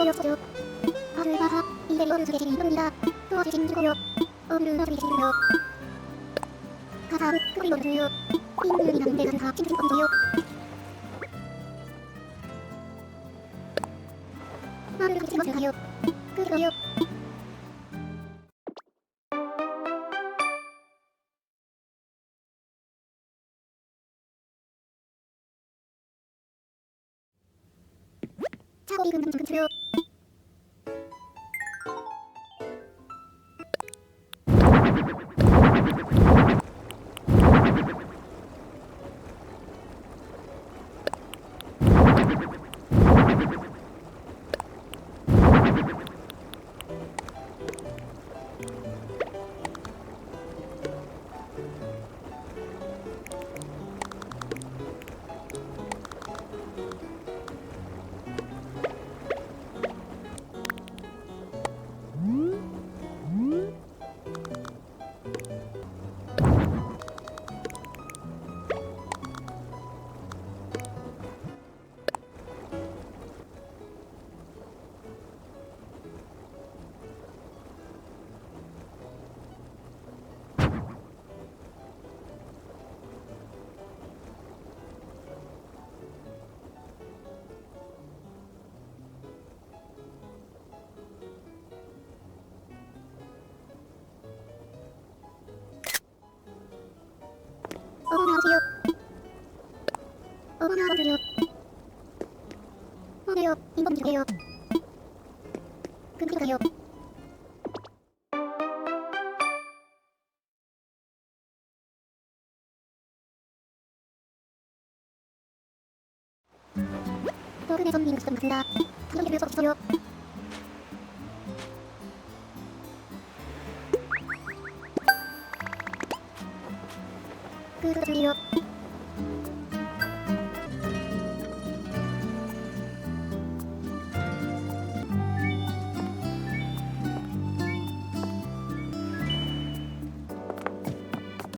여쭤요. 아르바하 이대리 어느 소개진 이겁니다. 도와주신 주고요. 어느 나중에 주고요. 가사 그리 어느요. 인물이 나는데 가사 칭칭 꺼주세요. 말을 그치 마세요. 그거요. 차고리 금금 근처요. 어머나 오세요. 어머나 오세요. 오세요. 인범 주세요. 금방 가요. 도금의 손님 수금 같습니다. 가정기를 써주세요. 그거 줄이요.